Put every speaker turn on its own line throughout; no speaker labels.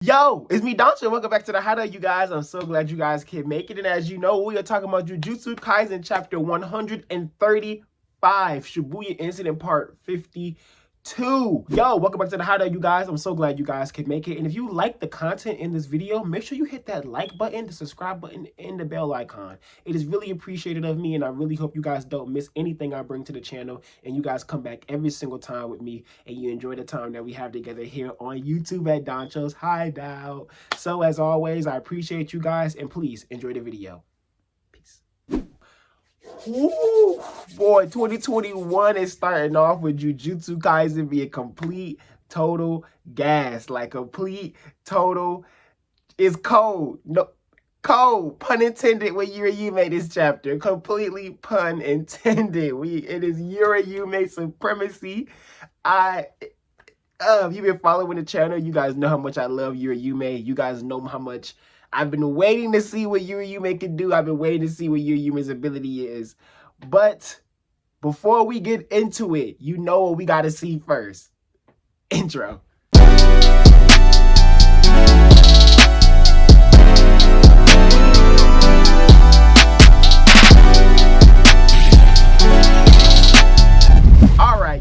Yo, it's me, Doncho. Welcome back to the Hideout, you guys. I'm so glad you guys can make it. And as you know, we are talking about Jujutsu Kaisen chapter 135, Shibuya Incident Part 52. Yo, welcome back to the Hideout, you guys. I'm so glad you guys can make it. And if you like the content in this video, make sure you hit that like button, the subscribe button, and the bell icon. It is really appreciated of me, and I really hope you guys don't miss anything I bring to the channel, and you guys come back every single time with me, and you enjoy the time that we have together here on YouTube at Doncho's Hideout. So as always, I appreciate you guys, and please enjoy the video. Peace. Ooh, boy, 2021 is starting off with Jujutsu Kaisen being complete, total gas. Like complete, total, is cold. No, cold, pun intended, with Uraume this chapter. Completely pun intended. It is Uraume supremacy. If you've been following the channel, you guys know how much I love Uraume. You guys know how much I've been waiting to see what Uraume can do. I've been waiting to see what Uraume's ability is. But before we get into it, you know what we got to see first. Intro.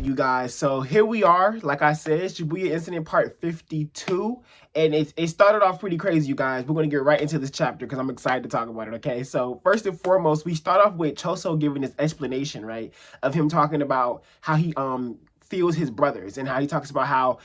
You guys, so here we are. Like I said, Shibuya Incident Part 52, and it started off pretty crazy, you guys. We're going to get right into this chapter because I'm excited to talk about it, okay? So first and foremost, we start off with Choso giving this explanation, right, of him talking about how he feels his brothers, and how he talks about how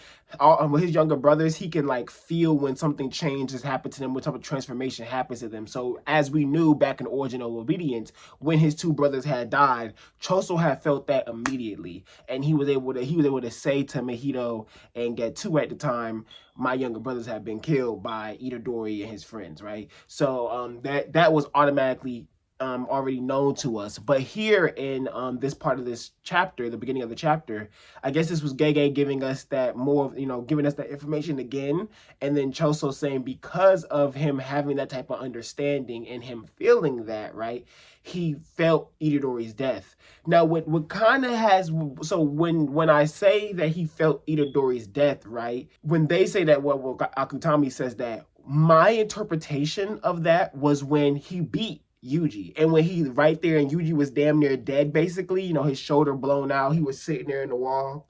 with his younger brothers, he can like feel when something changes happen to them, what type of transformation happens to them. So as we knew back in Original Obedience, when his two brothers had died, Choso had felt that immediately, and he was able to say to Hideout and Getu at the time, my younger brothers have been killed by Itadori and his friends, right? So that was automatically already known to us. But here in this part of this chapter, the beginning of the chapter, I guess this was Gege giving us that more, giving us that information again, and then Choso saying because of him having that type of understanding and him feeling that, right, he felt Itadori's death. Now, what kind of has, so when I say that he felt Itadori's death, right, when they say that, well, Akutami says that, my interpretation of that was when he beat Yuji, and when he right there and Yuji was damn near dead, basically, his shoulder blown out, he was sitting there in the wall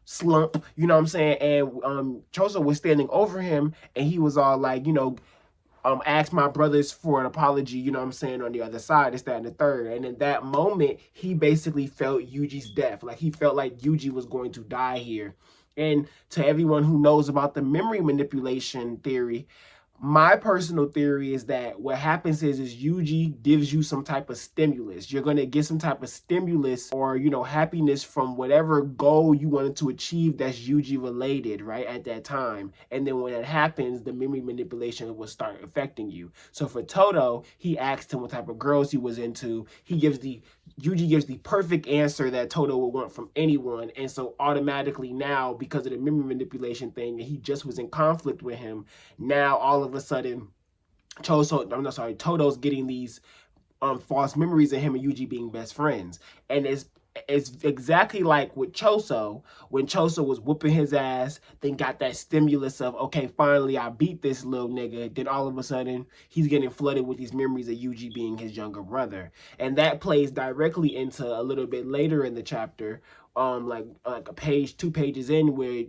slump, you know what I'm saying, and Choso was standing over him, and he was all like, ask my brothers for an apology, you know what I'm saying, on the other side, this, that, and the third. And in that moment, he basically felt Yuji's death. Like, he felt like Yuji was going to die here. And to everyone who knows about the memory manipulation theory, my personal theory is that what happens is Yuji gives you some type of stimulus. You're going to get some type of stimulus or, happiness from whatever goal you wanted to achieve that's Yuji related, right, at that time. And then when that happens, the memory manipulation will start affecting you. So for Todo, he asked him what type of girls he was into. Yuji gives the perfect answer that Todo would want from anyone. And so automatically now, because of the memory manipulation thing, he just was in conflict with him. Now all of a sudden, Todo's getting these false memories of him and Yuji being best friends. And it's exactly like with Choso, when Choso was whooping his ass, then got that stimulus of, okay, finally I beat this little nigga. Then all of a sudden, he's getting flooded with these memories of Yuji being his younger brother. And that plays directly into a little bit later in the chapter, like a page, 2 pages in, where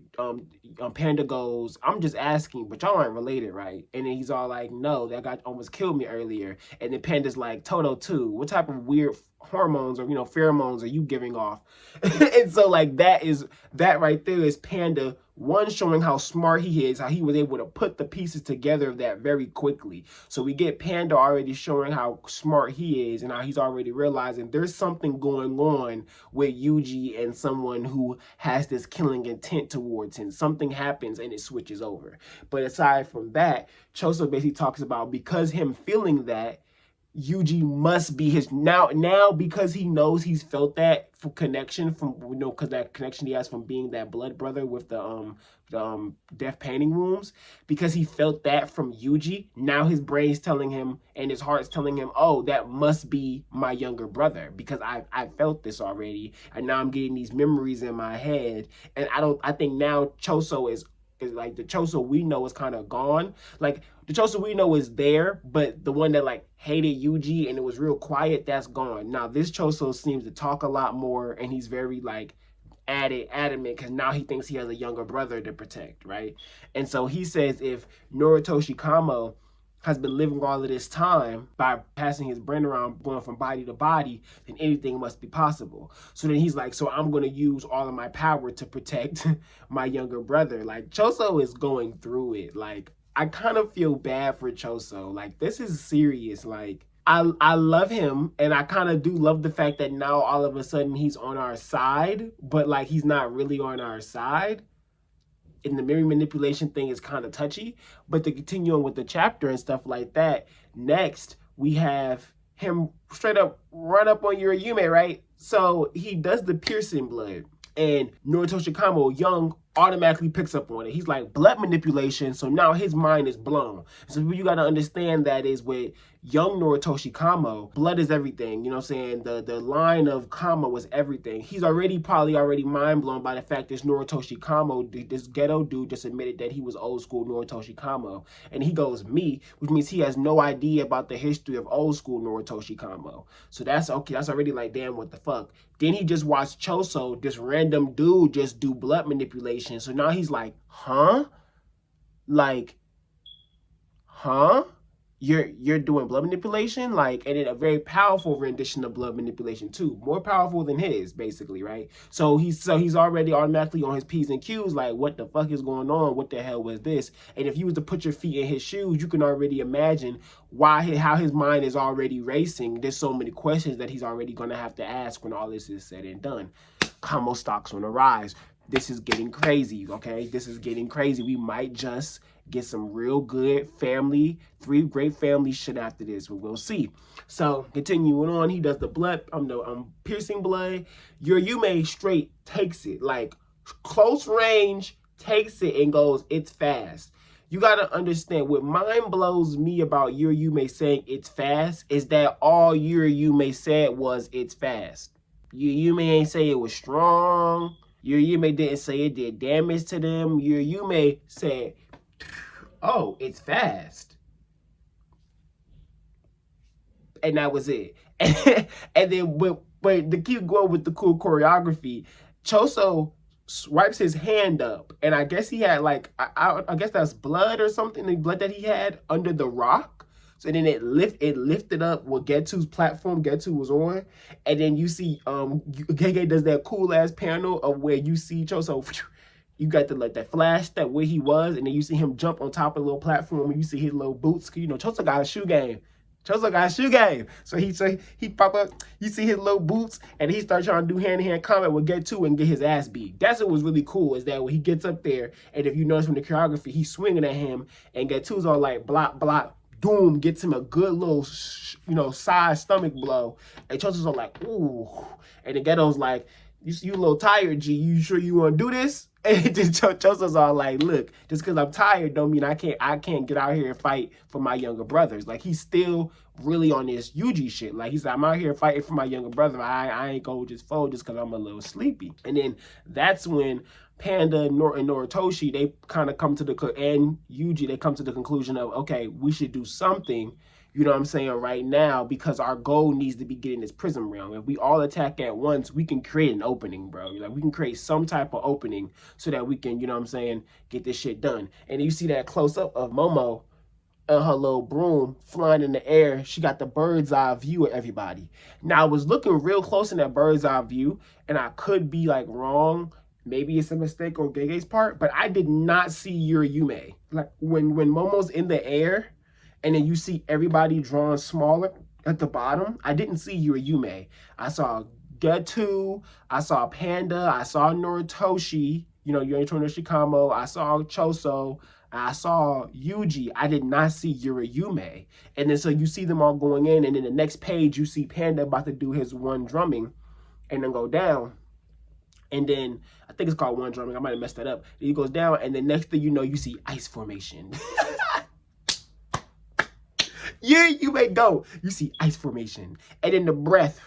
Panda goes, I'm just asking, but y'all aren't related, right? And then he's all like, no, that guy almost killed me earlier. And then Panda's like, Todo too, what type of weird hormones or pheromones are you giving off? And so like that right there is Panda, one, showing how smart he is, how he was able to put the pieces together of that very quickly. So we get Panda already showing how smart he is, and how he's already realizing there's something going on with Yuji and someone who has this killing intent towards him. Something happens and it switches over. But aside from that, Choso basically talks about, because him feeling that, Yuji must be his now because he knows he's felt that connection from, because that connection he has from being that blood brother with the death painting rooms, because he felt that from Yuji. Now his brain's telling him and his heart's telling him, oh, that must be my younger brother, because I felt this already, and now I'm getting these memories in my head. And I think now Choso is Because like the Choso we know is kind of gone. Like the Choso we know is there, but the one that like hated Yuji and it was real quiet, that's gone. Now this Choso seems to talk a lot more, and he's very like adamant because now he thinks he has a younger brother to protect, right? And so he says if Noritoshi Kamo has been living all of this time by passing his brain around, going from body to body, then anything must be possible. So then he's like, so I'm going to use all of my power to protect my younger brother. Like, Choso is going through it. Like, I kind of feel bad for Choso. Like, this is serious. Like, I love him, and I kind of do love the fact that now all of a sudden he's on our side, but like he's not really on our side. And the mirror manipulation thing is kind of touchy, but to continue on with the chapter and stuff like that, next we have him straight up run up on Uraume, right? So he does the piercing blood, and Noritoshi Kamo, young, automatically picks up on it. He's like, blood manipulation, so now his mind is blown. So what you got to understand that is with young Noritoshi Kamo, blood is everything, you know what I'm saying? The line of Kamo was everything. He's probably already mind blown by the fact this Noritoshi Kamo, this ghetto dude just admitted that he was old school Noritoshi Kamo. And he goes, me, which means he has no idea about the history of old school Noritoshi Kamo. So that's okay, that's already like, damn, what the fuck? Then he just watched Choso, this random dude, just do blood manipulation. So now he's like, huh? Like, huh? You're doing blood manipulation? Like, and then a very powerful rendition of blood manipulation too. More powerful than his, basically, right? So he's already automatically on his P's and Q's, like, what the fuck is going on? What the hell was this? And if you was to put your feet in his shoes, you can already imagine how his mind is already racing. There's so many questions that he's already gonna have to ask when all this is said and done. Kamo stocks on the rise. This is getting crazy, okay? This is getting crazy. We might just get some real good family, 3 great family shit after this, but we'll see. So continuing on, he does the blood, piercing blood. Uraume straight takes it, like close range, takes it and goes, it's fast. You gotta understand, what mind blows me about Uraume saying it's fast is that all Uraume said was it's fast. Uraume ain't say it was strong. Uraume didn't say it did damage to them. Uraume said, oh, it's fast. And that was it. And then, but to keep going with the cool choreography, Choso wipes his hand up. And I guess he had like, I guess that's blood or something, the blood that he had under the rock. So then it lifted up what Getsu's platform Getsu was on. And then you see Gege does that cool ass panel of where you see Choso, you got the like that flash that where he was, and then you see him jump on top of the little platform and you see his little boots. You know, Choso got a shoe game. Choso got a shoe game. So he pop up, you see his little boots, and he starts trying to do hand-to-hand combat with Getsu and get his ass beat. That's what was really cool, is that when he gets up there, and if you notice from the choreography, he's swinging at him, and Getsu's all like block, block, doom, gets him a good little, side stomach blow. And Choso's all like, ooh. And the Ghetto's like, you a little tired, G. You sure you want to do this? And then Choso's all like, look, just because I'm tired don't mean I can't get out here and fight for my younger brothers. Like, he's still really on this Yuji shit. Like, he's like, I'm out here fighting for my younger brother. I ain't go just fold just because I'm a little sleepy. And then that's when Panda and Noritoshi, they kind of come to and Yuji, they come to the conclusion of, okay, we should do something, you know what I'm saying, right now, because our goal needs to be getting this prism realm. If we all attack at once, we can create an opening, bro. Like, we can create some type of opening so that we can, you know what I'm saying, get this shit done. And you see that close up of Momo and her little broom flying in the air. She got the bird's eye view of everybody. Now, I was looking real close in that bird's eye view, and I could be like wrong. Maybe it's a mistake on Gege's part, but I did not see Uraume. Like, when Momo's in the air, and then you see everybody drawn smaller at the bottom, I didn't see Uraume. I saw Getsu, I saw Panda, I saw Noritoshi, Noritoshi Kamo, I saw Choso, I saw Yuji. I did not see Uraume. And then so you see them all going in, and then the next page you see Panda about to do his one drumming and then go down. And then I think it's called one drumming. I might have messed that up. Then he goes down, and then next thing you know, you see ice formation. Yeah, you may go. You see ice formation, and then the breath,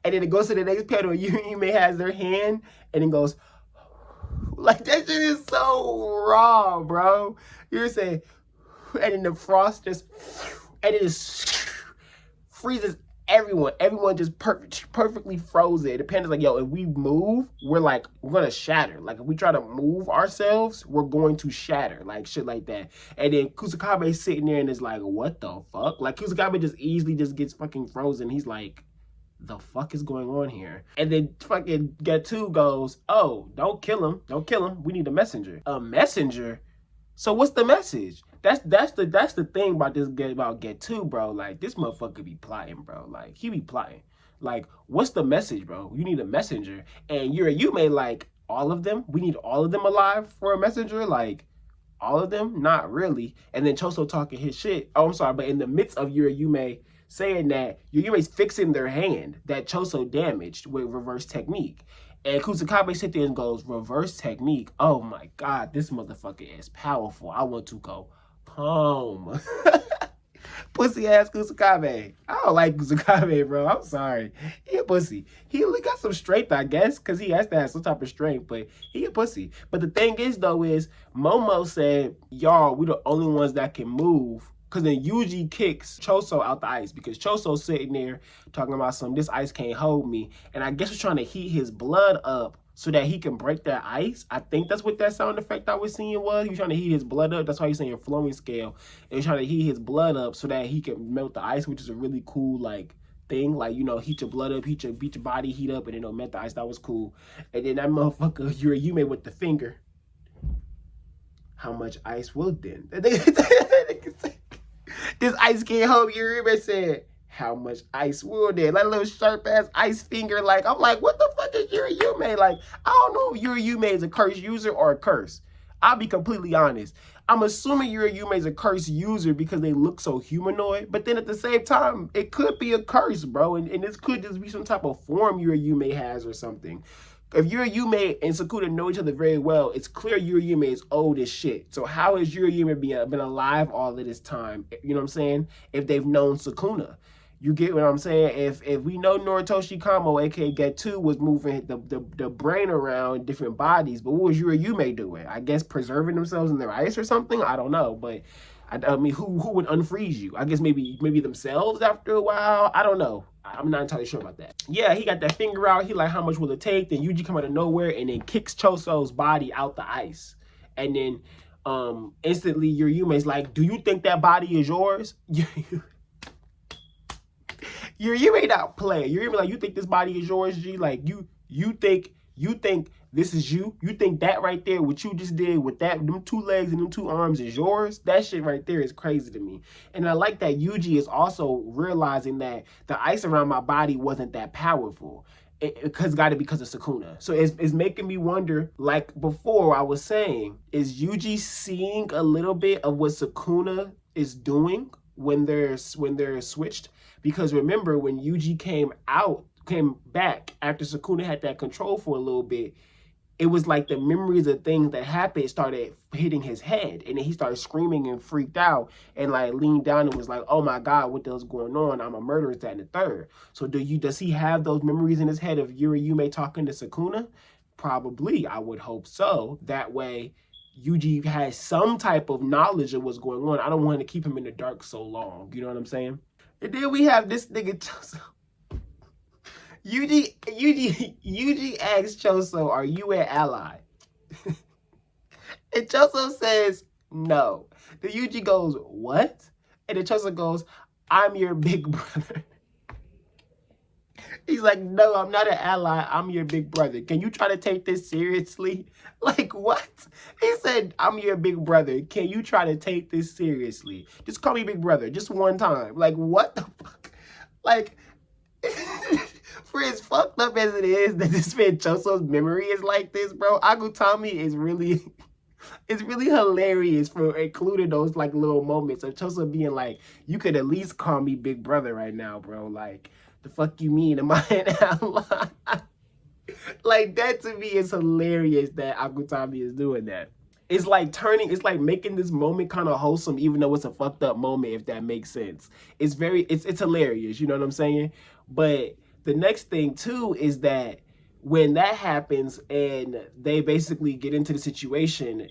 and then it goes to the next panel. You may has their hand, and then goes Like, that shit is so raw, bro. You're saying, and then the frost just, and it just freezes everyone. Everyone just perfectly frozen. The panda's like, yo, if we move, we're gonna shatter. Like, if we try to move ourselves, we're going to shatter. Like, shit like that. And then Kusakabe's sitting there and is like, what the fuck? Like, Kusakabe just easily just gets fucking frozen. He's like, the fuck is going on here? And then fucking Getu goes, oh, don't kill him. Don't kill him. We need a messenger. A messenger? So what's the message? That's the thing about Getu, bro. Like, this motherfucker be plotting, bro. Like, he be plotting. Like, what's the message, bro? You need a messenger. And Uraume, like, all of them? We need all of them alive for a messenger? Like, all of them? Not really. And then Choso talking his shit. Oh, I'm sorry, but in the midst of Uraume saying that Uraume's fixing their hand that Choso damaged with reverse technique. And Kusakabe sits there and goes, reverse technique? Oh my God, this motherfucker is powerful. I want to go home. Pussy ass Kusakabe. I don't like Kusakabe, bro. I'm sorry. He a pussy. He only got some strength, I guess, because he has to have some type of strength, but he a pussy. But the thing is, though, is Momo said, y'all, we the only ones that can move. Because then Yuji kicks Choso out the ice because Choso's sitting there talking about this ice can't hold me. And I guess we're trying to heat his blood up so that he can break that ice. I think that's what that sound effect I was seeing was. He was trying to heat his blood up. That's why he's saying flowing scale. And he's trying to heat his blood up so that he can melt the ice, which is a really cool, like, thing. Like, you know, heat your blood up, beat your body heat up, and then it'll melt the ice. That was cool. And then that motherfucker, Uraume with the finger. How much ice will then? This ice can't hold me. Uraume said, how much ice will there? Like a little sharp ass ice finger. Like, I'm like, what the fuck is Uraume? Like, I don't know if Uraume is a curse user or a curse. I'll be completely honest. I'm assuming Uraume is a curse user because they look so humanoid. But then at the same time, it could be a curse, bro. And this could just be some type of form Uraume has or something. If Uraume and Sukuna know each other very well, it's clear Uraume is old as shit. So how has Uraume been alive all of this time? You know what I'm saying? If they've known Sukuna. You get what I'm saying? If we know Noritoshi Kamo, aka Getu, was moving the brain around different bodies, but what was Uraume doing? I guess preserving themselves in their ice or something? I don't know. But I mean, who would unfreeze you? I guess maybe themselves after a while. I don't know. I'm not entirely sure about that. Yeah, he got that finger out. He like, how much will it take? Then Yuji come out of nowhere and then kicks Choso's body out the ice. And then instantly Uraume's like, do you think that body is yours? Uraume not play. Uraume like, you think this body is yours, G? Like, you think this is you? You think that right there, what you just did with them 2 legs and them 2 arms is yours? That shit right there is crazy to me. And I like that Yuji is also realizing that the ice around my body wasn't that powerful. Because got it because of Sukuna. So it's making me wonder, like before I was saying, is Yuji seeing a little bit of what Sukuna is doing when they're switched? Because remember, when Yuji came back after Sukuna had that control for a little bit, it was like the memories of things that happened started hitting his head. And then he started screaming and freaked out and like leaned down and was like, oh my God, what the hell's going on? I'm a murderer, that and the third. So does he have those memories in his head of Uraume talking to Sukuna? Probably, I would hope so. That way, Yuji has some type of knowledge of what's going on. I don't want to keep him in the dark so long. You know what I'm saying? And then we have this nigga Choso. Yuji asks Choso, are you an ally? And Choso says, no. Then Yuji goes, what? And then Choso goes, I'm your big brother. He's like, no, I'm not an ally. I'm your big brother. Can you try to take this seriously? Like, what? He said, I'm your big brother. Can you try to take this seriously? Just call me big brother. Just one time. Like, what the fuck? Like, for as fucked up as it is that this man Choso's memory is like this, bro, Akutami is really... It's really hilarious for including those like little moments of Choso being like, you could at least call me big brother right now, bro. Like, the fuck you mean? Am I an ally? Like, that to me is hilarious that Akutami is doing that. It's like making this moment kind of wholesome, even though it's a fucked up moment, if that makes sense. It's hilarious, you know what I'm saying? But the next thing too is that when that happens and they basically get into the situation,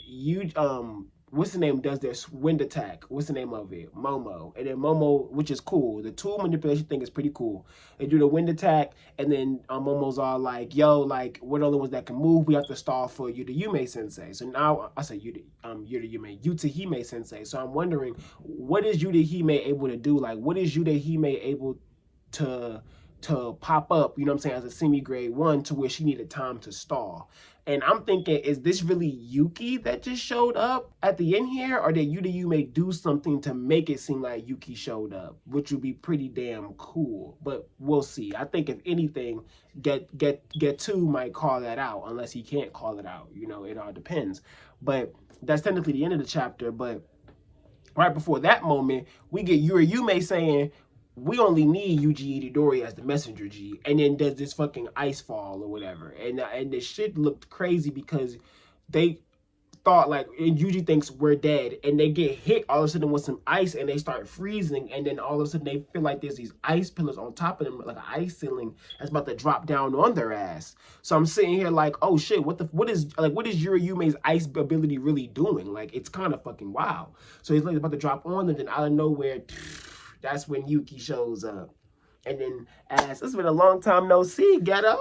what's the name does this wind attack? What's the name of it? Momo. And then Momo, which is cool. The tool manipulation thing is pretty cool. They do the wind attack, and then Momo's all like, yo, like, we're the only ones that can move. We have to stall for Yuta Sensei. So now, I say Yuta Sensei. So I'm wondering, what is Yuta able to do? Like, what is Yuta able to pop up, you know what I'm saying, as a semi-grade 1 to where she needed time to stall. And I'm thinking, is this really Yuki that just showed up at the end here? Or did Yuta do something to make it seem like Yuki showed up? Which would be pretty damn cool. But we'll see. I think if anything, Get2 might call that out, unless he can't call it out. You know, it all depends. But that's technically the end of the chapter. But right before that moment, we get Uraume saying, we only need Yuji Itadori as the messenger, G. And then does this fucking ice fall or whatever. And the shit looked crazy because they thought, like, and Yuji thinks we're dead. And they get hit all of a sudden with some ice and they start freezing. And then all of a sudden they feel like there's these ice pillars on top of them, like an ice ceiling that's about to drop down on their ass. So I'm sitting here like, oh shit, what is Uraume's ice ability really doing? Like, it's kind of fucking wild. So he's like about to drop on, and then out of nowhere, that's when Yuki shows up. And then asks, it's been a long time no see, Ghetto.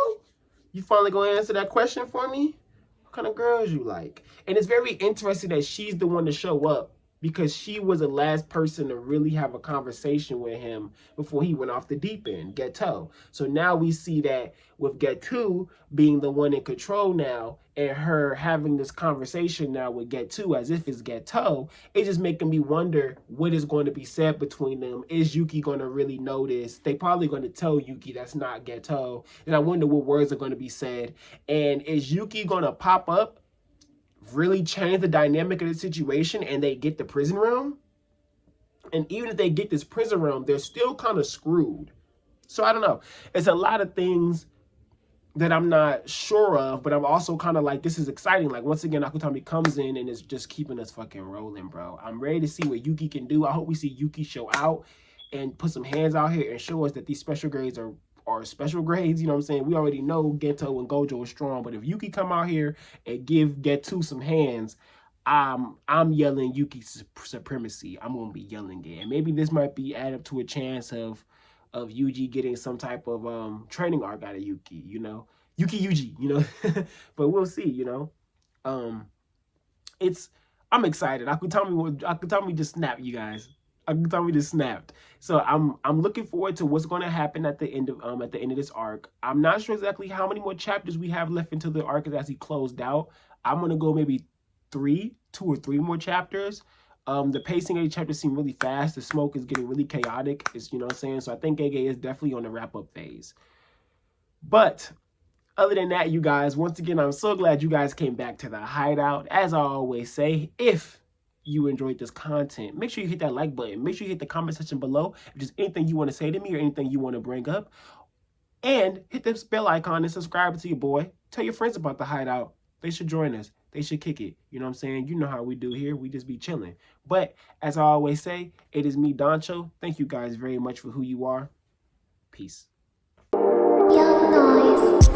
You finally gonna answer that question for me? What kind of girls you like? And it's very interesting that she's the one to show up, because she was the last person to really have a conversation with him before he went off the deep end, Geto. So now we see that with Get2 being the one in control now, and her having this conversation now with Get2 as if it's Geto, it's just making me wonder what is going to be said between them. Is Yuki going to really notice? They probably going to tell Yuki that's not Geto. And I wonder what words are going to be said. And is Yuki going to pop up, really change the dynamic of the situation, and they get the prison realm? And even if they get this prison realm, they're still kind of screwed. So I don't know. It's a lot of things that I'm not sure of, but I'm also kind of like, this is exciting. Like, once again, Akutami comes in and is just keeping us fucking rolling, bro. I'm ready to see what Yuki can do. I hope we see Yuki show out and put some hands out here and show us that these special grades are special grades. You know what I'm saying? We already know Geto and Gojo are strong, but if Yuki come out here and give Get2 some hands, I'm yelling Yuki supremacy. I'm gonna be yelling it. And maybe this might be add up to a chance of Yuji getting some type of training arc out of Yuki, you know, Yuji, you know. But we'll see, you know. I'm excited. Akutami just snapped, you guys. Akutami just snapped. So I'm looking forward to what's going to happen at the end of this arc. I'm not sure exactly how many more chapters we have left until the arc is actually closed out. I'm gonna go maybe 2 or 3 more chapters. The pacing of the chapter seemed really fast. The smoke is getting really chaotic. It's, you know what I'm saying? So I think Gege is definitely on the wrap-up phase. But other than that, you guys, once again, I'm so glad you guys came back to the Hideout. As I always say, if you enjoyed this content, make sure you hit that like button. Make sure you hit the comment section below if there's anything you want to say to me or anything you want to bring up. And hit the bell icon and subscribe to your boy. Tell your friends about the Hideout. They should join us. They should kick it. You know what I'm saying? You know how we do here. We just be chilling. But as I always say, it is me, Doncho. Thank you guys very much for who you are. Peace. Young noise.